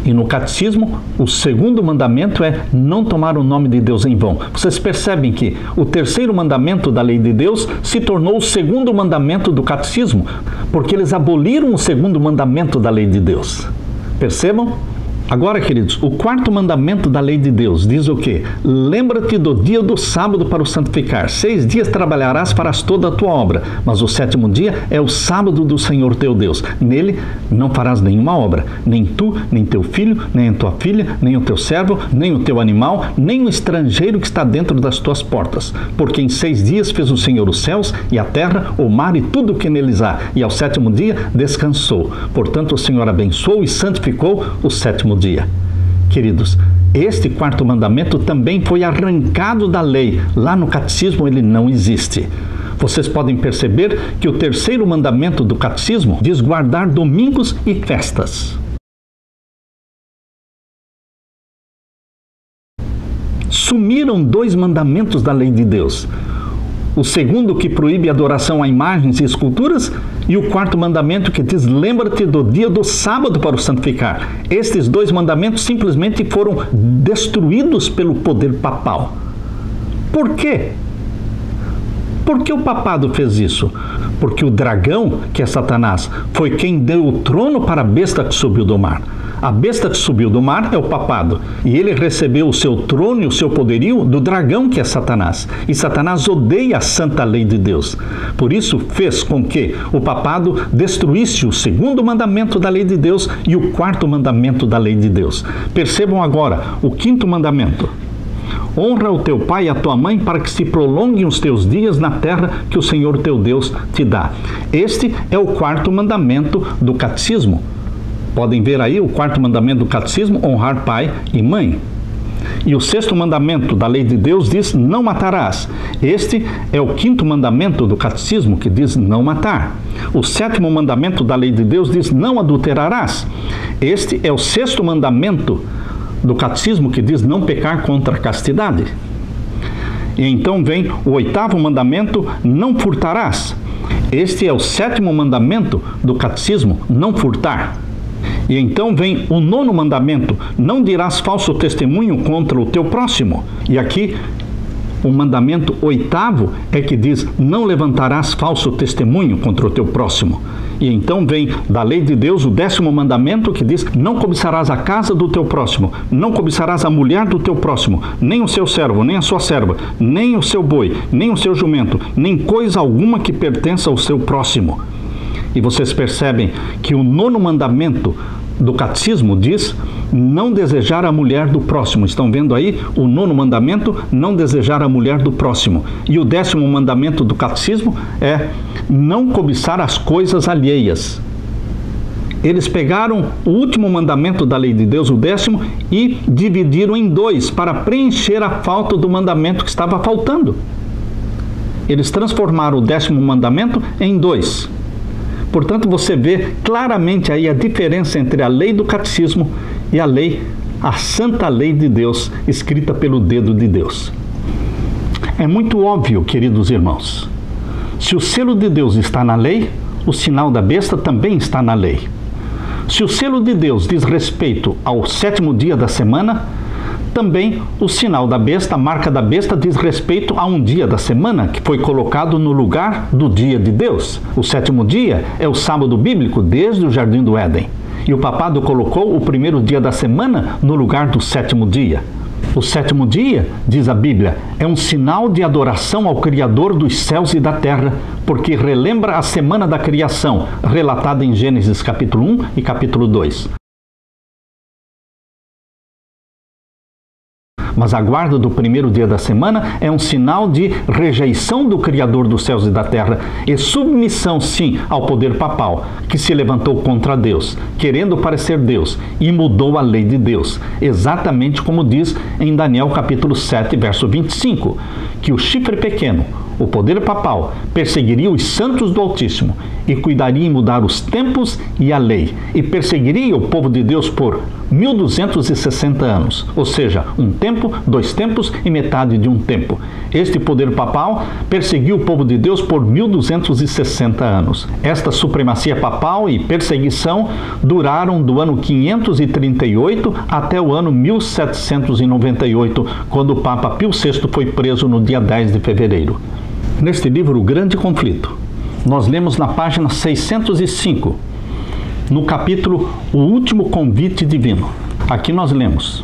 S1: E no catecismo, o segundo mandamento é não tomar o nome de Deus em vão. Vocês percebem que o terceiro mandamento da lei de Deus se tornou o segundo mandamento do catecismo, porque eles aboliram o segundo mandamento da lei de Deus. Percebam? Agora, queridos, o quarto mandamento da lei de Deus diz o quê? Lembra-te do dia do sábado para o santificar. 6 dias trabalharás, farás toda a tua obra, mas o 7º dia é o sábado do Senhor teu Deus. Nele não farás nenhuma obra, nem tu, nem teu filho, nem a tua filha, nem o teu servo, nem o teu animal, nem o estrangeiro que está dentro das tuas portas. Porque em 6 dias fez o Senhor os céus e a terra, o mar e tudo o que neles há, e ao 7º dia descansou. Portanto, o Senhor abençoou e santificou o 7º dia. Queridos, este quarto mandamento também foi arrancado da lei. Lá no catecismo ele não existe. Vocês podem perceber que o terceiro mandamento do catecismo diz guardar domingos e festas. Sumiram 2 mandamentos da lei de Deus. O segundo, que proíbe a adoração a imagens e esculturas, e o quarto mandamento, que diz lembra-te do dia do sábado para o santificar. Estes 2 mandamentos simplesmente foram destruídos pelo poder papal. Por quê? Por que o papado fez isso? Porque o dragão, que é Satanás, foi quem deu o trono para a besta que subiu do mar. A besta que subiu do mar é o papado, e ele recebeu o seu trono e o seu poderio do dragão, que é Satanás. E Satanás odeia a santa lei de Deus. Por isso fez com que o papado destruísse o segundo mandamento da lei de Deus e o quarto mandamento da lei de Deus. Percebam agora o quinto mandamento. Honra o teu pai e a tua mãe para que se prolonguem os teus dias na terra que o Senhor teu Deus te dá. Este é o quarto mandamento do catecismo. Podem ver aí o quarto mandamento do catecismo, honrar pai e mãe. E o sexto mandamento da lei de Deus diz, não matarás. Este é o quinto mandamento do catecismo, que diz não matar. O sétimo mandamento da lei de Deus diz, não adulterarás. Este é o sexto mandamento do catecismo, que diz não pecar contra a castidade. E então vem o oitavo mandamento, não furtarás. Este é o sétimo mandamento do catecismo, não furtar. E então vem o nono mandamento, não dirás falso testemunho contra o teu próximo. E aqui o mandamento oitavo é que diz, não levantarás falso testemunho contra o teu próximo. E então vem da lei de Deus o 10º mandamento, que diz, não cobiçarás a casa do teu próximo, não cobiçarás a mulher do teu próximo, nem o seu servo, nem a sua serva, nem o seu boi, nem o seu jumento, nem coisa alguma que pertença ao seu próximo. E vocês percebem que o nono mandamento do catecismo diz não desejar a mulher do próximo. Estão vendo aí o nono mandamento, não desejar a mulher do próximo. E o 10º mandamento do catecismo é não cobiçar as coisas alheias. Eles pegaram o último mandamento da lei de Deus, o 10º, e dividiram em dois para preencher a falta do mandamento que estava faltando. Eles transformaram o 10º mandamento em dois. Portanto, você vê claramente aí a diferença entre a lei do catecismo e a santa lei de Deus, escrita pelo dedo de Deus. É muito óbvio, queridos irmãos, se o selo de Deus está na lei, o sinal da besta também está na lei. Se o selo de Deus diz respeito ao 7º dia da semana, também o sinal da besta, a marca da besta, diz respeito a um dia da semana que foi colocado no lugar do dia de Deus. O 7º dia é o sábado bíblico, desde o Jardim do Éden. E o papado colocou o primeiro dia da semana no lugar do 7º dia. O 7º dia, diz a Bíblia, é um sinal de adoração ao Criador dos céus e da terra, porque relembra a semana da criação, relatada em Gênesis capítulo 1 e capítulo 2. Mas a guarda do primeiro dia da semana é um sinal de rejeição do Criador dos céus e da terra e submissão, sim, ao poder papal, que se levantou contra Deus, querendo parecer Deus, e mudou a lei de Deus, exatamente como diz em Daniel capítulo 7, verso 25, que o chifre pequeno, o poder papal, perseguiria os santos do Altíssimo e cuidaria em mudar os tempos e a lei, e perseguiria o povo de Deus por 1260 anos, ou seja, um tempo, 2 tempos e metade de um tempo. Este poder papal perseguiu o povo de Deus por 1260 anos. Esta supremacia papal e perseguição duraram do ano 538 até o ano 1798, quando o Papa Pio VI foi preso no dia 10 de fevereiro. Neste livro, O Grande Conflito, nós lemos na página 605, no capítulo O Último Convite Divino. Aqui nós lemos: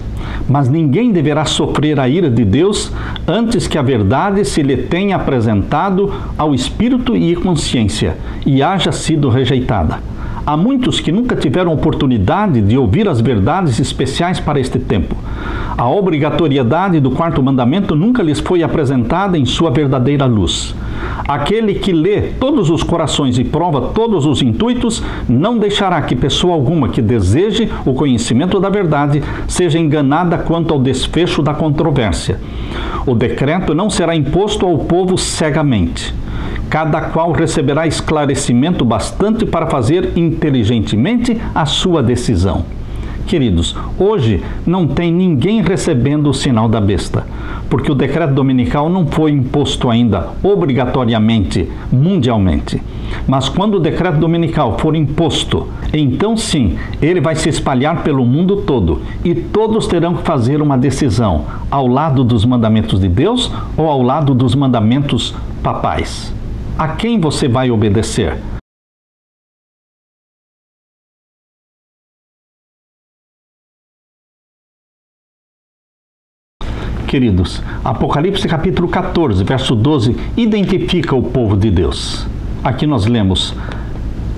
S1: mas ninguém deverá sofrer a ira de Deus antes que a verdade se lhe tenha apresentado ao espírito e consciência e haja sido rejeitada. Há muitos que nunca tiveram oportunidade de ouvir as verdades especiais para este tempo. A obrigatoriedade do 4º mandamento nunca lhes foi apresentada em sua verdadeira luz. Aquele que lê todos os corações e prova todos os intuitos, não deixará que pessoa alguma que deseje o conhecimento da verdade seja enganada quanto ao desfecho da controvérsia. O decreto não será imposto ao povo cegamente. Cada qual receberá esclarecimento bastante para fazer inteligentemente a sua decisão. Queridos, hoje não tem ninguém recebendo o sinal da besta, porque o decreto dominical não foi imposto ainda obrigatoriamente, mundialmente. Mas quando o decreto dominical for imposto, então sim, ele vai se espalhar pelo mundo todo e todos terão que fazer uma decisão ao lado dos mandamentos de Deus ou ao lado dos mandamentos papais. A quem você vai obedecer? Queridos, Apocalipse capítulo 14, verso 12, identifica o povo de Deus. Aqui nós lemos: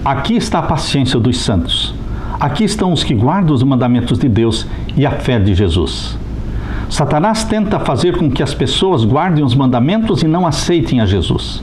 S1: aqui está a paciência dos santos. Aqui estão os que guardam os mandamentos de Deus e a fé de Jesus. Satanás tenta fazer com que as pessoas guardem os mandamentos e não aceitem a Jesus.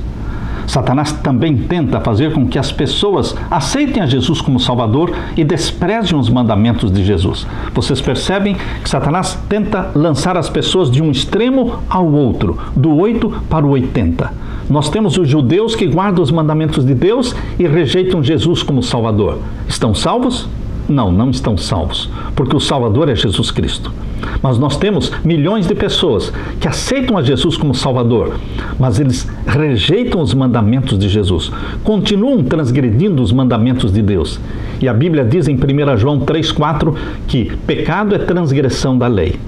S1: Satanás também tenta fazer com que as pessoas aceitem a Jesus como Salvador e desprezem os mandamentos de Jesus. Vocês percebem que Satanás tenta lançar as pessoas de um extremo ao outro, do 8 para o 80. Nós temos os judeus que guardam os mandamentos de Deus e rejeitam Jesus como Salvador. Estão salvos? Não, não estão salvos, porque o Salvador é Jesus Cristo. Mas nós temos milhões de pessoas que aceitam a Jesus como Salvador, mas eles rejeitam os mandamentos de Jesus, continuam transgredindo os mandamentos de Deus. E a Bíblia diz em 1 João 3,4 que pecado é transgressão da lei.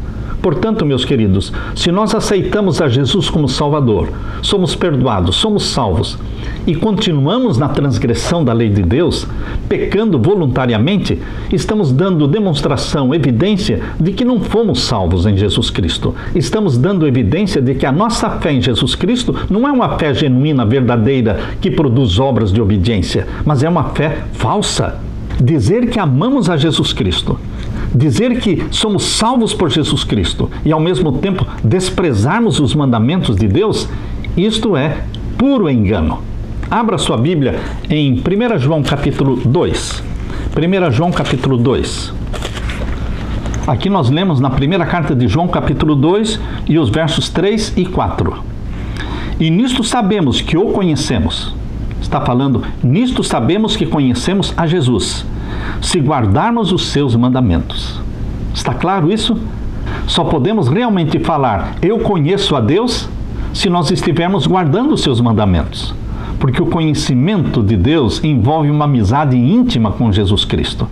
S1: Portanto, meus queridos, se nós aceitamos a Jesus como Salvador, somos perdoados, somos salvos e continuamos na transgressão da lei de Deus, pecando voluntariamente, estamos dando demonstração, evidência de que não fomos salvos em Jesus Cristo. Estamos dando evidência de que a nossa fé em Jesus Cristo não é uma fé genuína, verdadeira, que produz obras de obediência, mas é uma fé falsa. Dizer que amamos a Jesus Cristo, dizer que somos salvos por Jesus Cristo e ao mesmo tempo desprezarmos os mandamentos de Deus, isto é puro engano. Abra sua Bíblia em 1 João capítulo 2. 1 João capítulo 2. Aqui nós lemos na primeira carta de João capítulo 2 e os versos 3 e 4. E nisto sabemos que o conhecemos. Está falando, nisto sabemos que conhecemos a Jesus, se guardarmos os seus mandamentos. Está claro isso? Só podemos realmente falar, eu conheço a Deus, se nós estivermos guardando os seus mandamentos. Porque o conhecimento de Deus envolve uma amizade íntima com Jesus Cristo.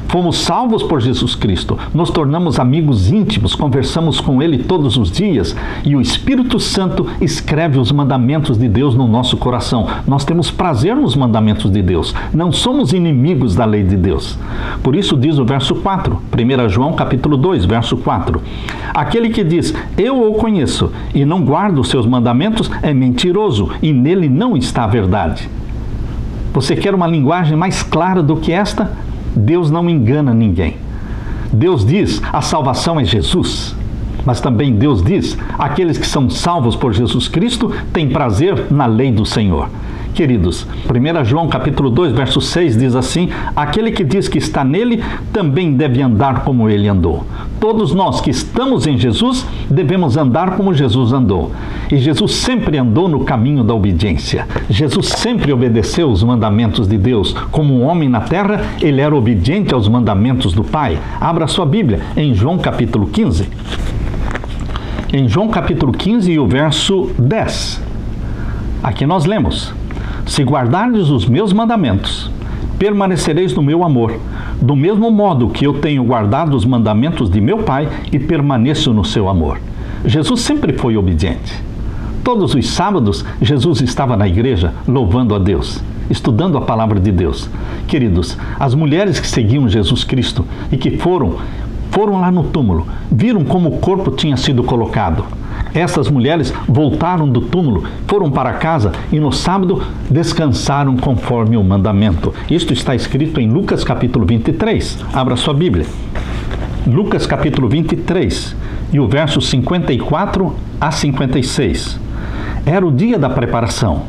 S1: Fomos salvos por Jesus Cristo, nos tornamos amigos íntimos, conversamos com Ele todos os dias e o Espírito Santo escreve os mandamentos de Deus no nosso coração. Nós temos prazer nos mandamentos de Deus, não somos inimigos da lei de Deus. Por isso diz o verso 4, 1 João capítulo 2, verso 4. Aquele que diz, eu o conheço e não guarda os seus mandamentos é mentiroso e nele não está a verdade. Você quer uma linguagem mais clara do que esta? Deus não engana ninguém. Deus diz, a salvação é Jesus. Mas também Deus diz, aqueles que são salvos por Jesus Cristo têm prazer na lei do Senhor. Queridos, 1 João capítulo 2, verso 6 diz assim, aquele que diz que está nele também deve andar como ele andou. Todos nós que estamos em Jesus devemos andar como Jesus andou. E Jesus sempre andou no caminho da obediência. Jesus sempre obedeceu os mandamentos de Deus. Como um homem na terra, ele era obediente aos mandamentos do Pai. Abra sua Bíblia em João capítulo 15. Em João capítulo 15 e o verso 10. Aqui nós lemos, se guardardes os meus mandamentos, permanecereis no meu amor, do mesmo modo que eu tenho guardado os mandamentos de meu Pai e permaneço no seu amor. Jesus sempre foi obediente. Todos os sábados, Jesus estava na igreja louvando a Deus, estudando a palavra de Deus. Queridos, as mulheres que seguiam Jesus Cristo e que foram lá no túmulo, viram como o corpo tinha sido colocado. Essas mulheres voltaram do túmulo, foram para casa e no sábado descansaram conforme o mandamento. Isto está escrito em Lucas capítulo 23. Abra sua Bíblia. Lucas capítulo 23 e o verso 54 a 56. Era o dia da preparação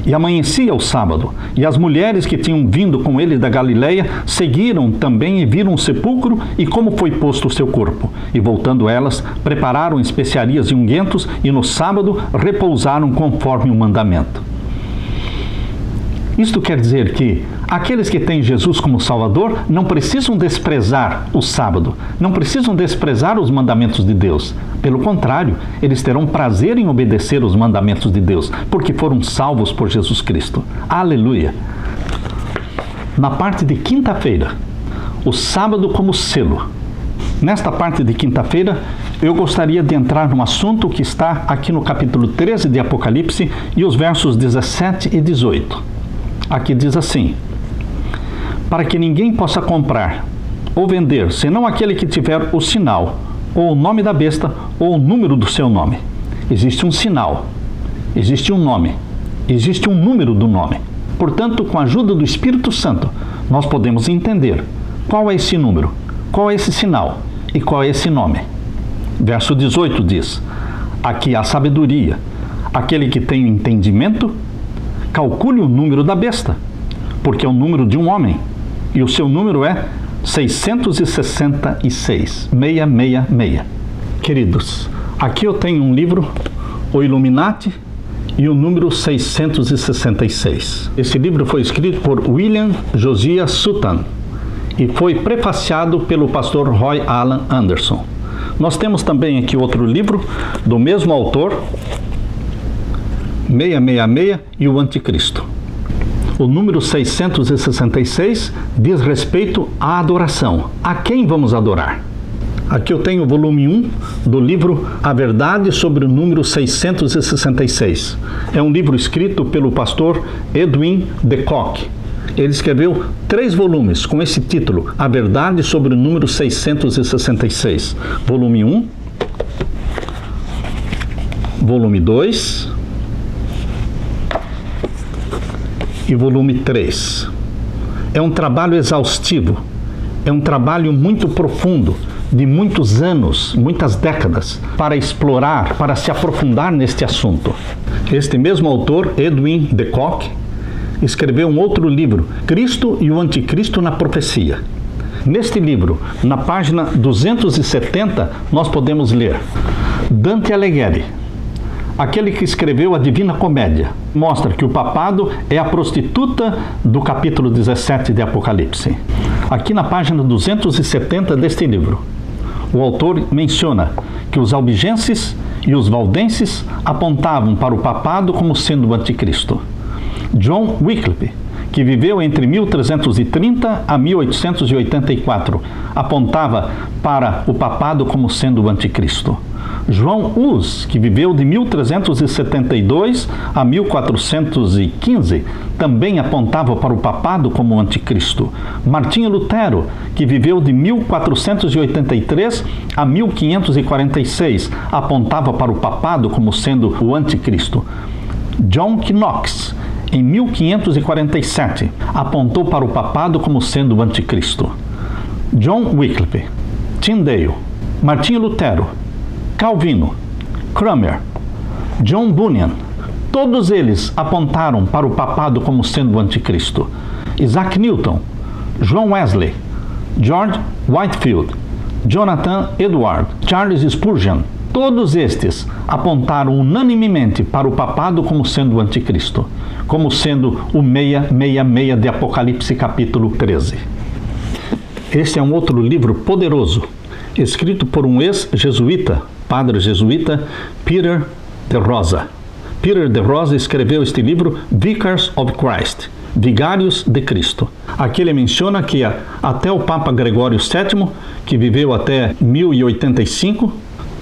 S1: e amanhecia o sábado, e as mulheres que tinham vindo com ele da Galileia seguiram também e viram o sepulcro e como foi posto o seu corpo. E voltando elas, prepararam especiarias e ungüentos e no sábado repousaram conforme o mandamento. Isto quer dizer que aqueles que têm Jesus como Salvador não precisam desprezar o sábado, não precisam desprezar os mandamentos de Deus. Pelo contrário, eles terão prazer em obedecer os mandamentos de Deus, porque foram salvos por Jesus Cristo. Aleluia! Na parte de quinta-feira, o sábado como selo. Nesta parte de quinta-feira, eu gostaria de entrar num assunto que está aqui no capítulo 13 de Apocalipse e os versos 17 e 18. Aqui diz assim, para que ninguém possa comprar ou vender, senão aquele que tiver o sinal, ou o nome da besta, ou o número do seu nome. Existe um sinal, existe um nome, existe um número do nome. Portanto, com a ajuda do Espírito Santo, nós podemos entender qual é esse número, qual é esse sinal e qual é esse nome. Verso 18 diz: aqui há sabedoria. Aquele que tem entendimento, calcule o número da besta, porque é o número de um homem, e o seu número é 666, 666. Queridos, aqui eu tenho um livro, O Illuminati, e o número 666. Esse livro foi escrito por William Josiah Sutton e foi prefaciado pelo pastor Roy Alan Anderson. Nós temos também aqui outro livro do mesmo autor, 666 e o Anticristo. O número 666 diz respeito à adoração. A quem vamos adorar? Aqui eu tenho o volume 1 do livro A Verdade sobre o número 666. É um livro escrito pelo pastor Edwin de Kock. Ele escreveu 3 volumes com esse título, A Verdade sobre o número 666. Volume 1, volume 2 e volume 3. É um trabalho exaustivo, é um trabalho muito profundo, de muitos anos, muitas décadas, para explorar, para se aprofundar neste assunto. Este mesmo autor, Edwin de Kock, escreveu um outro livro, Cristo e o Anticristo na Profecia. Neste livro, na página 270, nós podemos ler: Dante Alighieri, aquele que escreveu a Divina Comédia, mostra que o papado é a prostituta do capítulo 17 de Apocalipse. Aqui na página 270 deste livro, o autor menciona que os albigenses e os valdenses apontavam para o papado como sendo o anticristo. John Wycliffe, que viveu entre 1330 a 1884, apontava para o papado como sendo o anticristo. João Hus, que viveu de 1372 a 1415, também apontava para o papado como anticristo. Martinho Lutero, que viveu de 1483 a 1546, apontava para o papado como sendo o anticristo. John Knox, em 1547, apontou para o papado como sendo o anticristo. John Wycliffe, Tyndale, Martinho Lutero, Calvino, Cranmer, John Bunyan, todos eles apontaram para o papado como sendo o anticristo. Isaac Newton, John Wesley, George Whitefield, Jonathan Edwards, Charles Spurgeon, todos estes apontaram unanimemente para o papado como sendo o anticristo, como sendo o 666 de Apocalipse capítulo 13. Este é um outro livro poderoso, escrito por um ex-jesuíta, padre jesuíta, Peter de Rosa. Peter de Rosa escreveu este livro, Vicars of Christ, Vigários de Cristo. Aqui ele menciona que até o Papa Gregório VII, que viveu até 1085,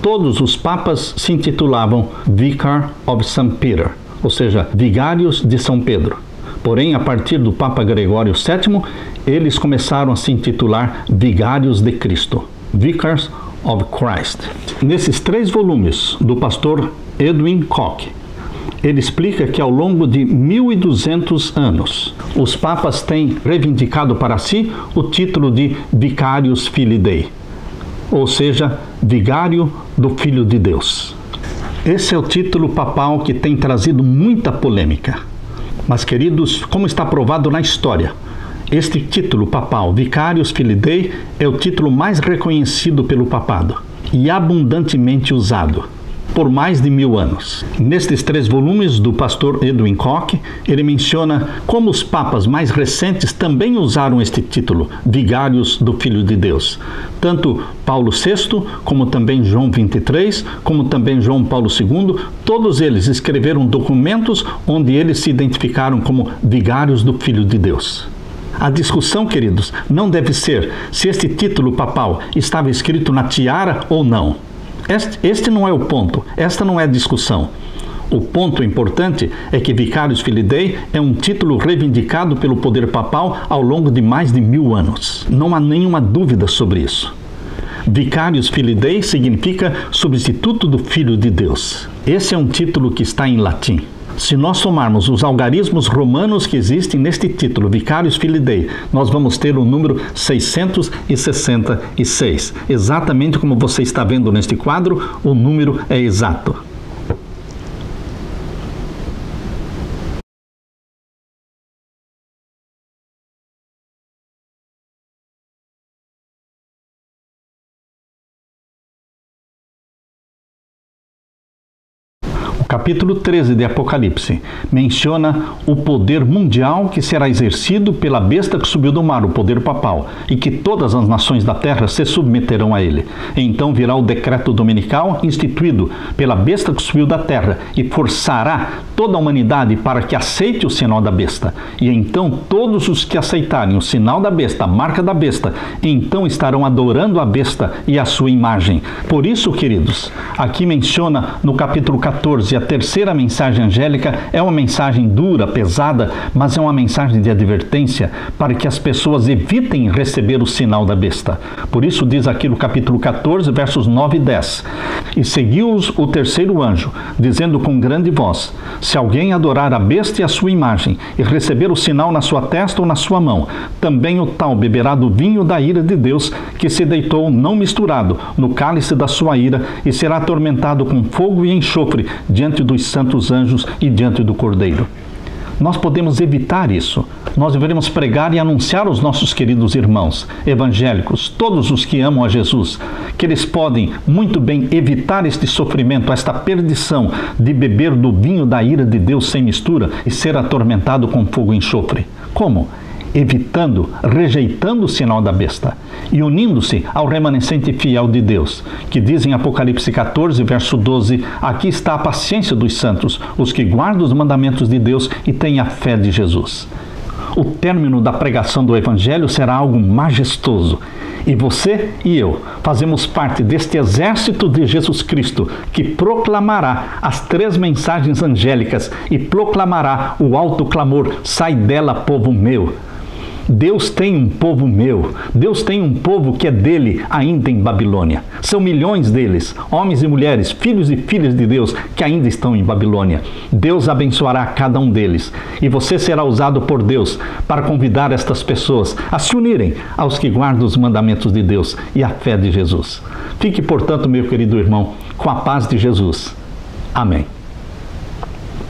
S1: todos os papas se intitulavam Vicar of St. Peter, ou seja, Vigários de São Pedro. Porém, a partir do Papa Gregório VII, eles começaram a se intitular Vigários de Cristo, Vicars of Christ. Nesses 3 volumes do pastor Edwin Kock, ele explica que ao longo de 1200 anos, os papas têm reivindicado para si o título de Vicarius Filii Dei, ou seja, vigário do Filho de Deus. Esse é o título papal que tem trazido muita polêmica. Mas, queridos, como está provado na história, este título papal, Vicarius Filii Dei, é o título mais reconhecido pelo papado e abundantemente usado por mais de 1000 anos. Nestes 3 volumes do pastor Edwin Kock, ele menciona como os papas mais recentes também usaram este título, Vigários do Filho de Deus. Tanto Paulo VI, como também João XXIII, como também João Paulo II, todos eles escreveram documentos onde eles se identificaram como Vigários do Filho de Deus. A discussão, queridos, não deve ser se este título papal estava escrito na tiara ou não. Este não é o ponto, esta não é a discussão. O ponto importante é que Vicarius Filii Dei é um título reivindicado pelo poder papal ao longo de mais de 1000 anos. Não há nenhuma dúvida sobre isso. Vicarius Filii Dei significa substituto do Filho de Deus. Esse é um título que está em latim. Se nós somarmos os algarismos romanos que existem neste título, Vicarius Filii Dei, nós vamos ter o número 666. Exatamente como você está vendo neste quadro, o número é exato. O capítulo 13 de Apocalipse menciona o poder mundial que será exercido pela besta que subiu do mar, o poder papal, e que todas as nações da terra se submeterão a ele. E então virá o decreto dominical instituído pela besta que subiu da terra e forçará toda a humanidade para que aceite o sinal da besta. E então todos os que aceitarem o sinal da besta, a marca da besta, então estarão adorando a besta e a sua imagem. Por isso, queridos, aqui menciona no capítulo 14, a terceira mensagem angélica é uma mensagem dura, pesada, mas é uma mensagem de advertência para que as pessoas evitem receber o sinal da besta. Por isso diz aqui no capítulo 14, versos 9 e 10. E seguiu-os o terceiro anjo, dizendo com grande voz: se alguém adorar a besta e a sua imagem, e receber o sinal na sua testa ou na sua mão, também o tal beberá do vinho da ira de Deus, que se deitou não misturado no cálice da sua ira, e será atormentado com fogo e enxofre diante dos santos anjos e diante do Cordeiro. Nós podemos evitar isso. Nós devemos pregar e anunciar aos nossos queridos irmãos evangélicos, todos os que amam a Jesus, que eles podem muito bem evitar este sofrimento, esta perdição de beber do vinho da ira de Deus sem mistura e ser atormentado com fogo e enxofre. Como? Evitando, rejeitando o sinal da besta e unindo-se ao remanescente fiel de Deus, que diz em Apocalipse 14, verso 12, aqui está a paciência dos santos, os que guardam os mandamentos de Deus e têm a fé de Jesus. O término da pregação do Evangelho será algo majestoso. E você e eu fazemos parte deste exército de Jesus Cristo que proclamará as três mensagens angélicas e proclamará o alto clamor: sai dela, povo meu. Deus tem um povo meu, Deus tem um povo que é dele ainda em Babilônia. São milhões deles, homens e mulheres, filhos e filhas de Deus que ainda estão em Babilônia. Deus abençoará cada um deles e você será usado por Deus para convidar estas pessoas a se unirem aos que guardam os mandamentos de Deus e a fé de Jesus. Fique, portanto, meu querido irmão, com a paz de Jesus. Amém.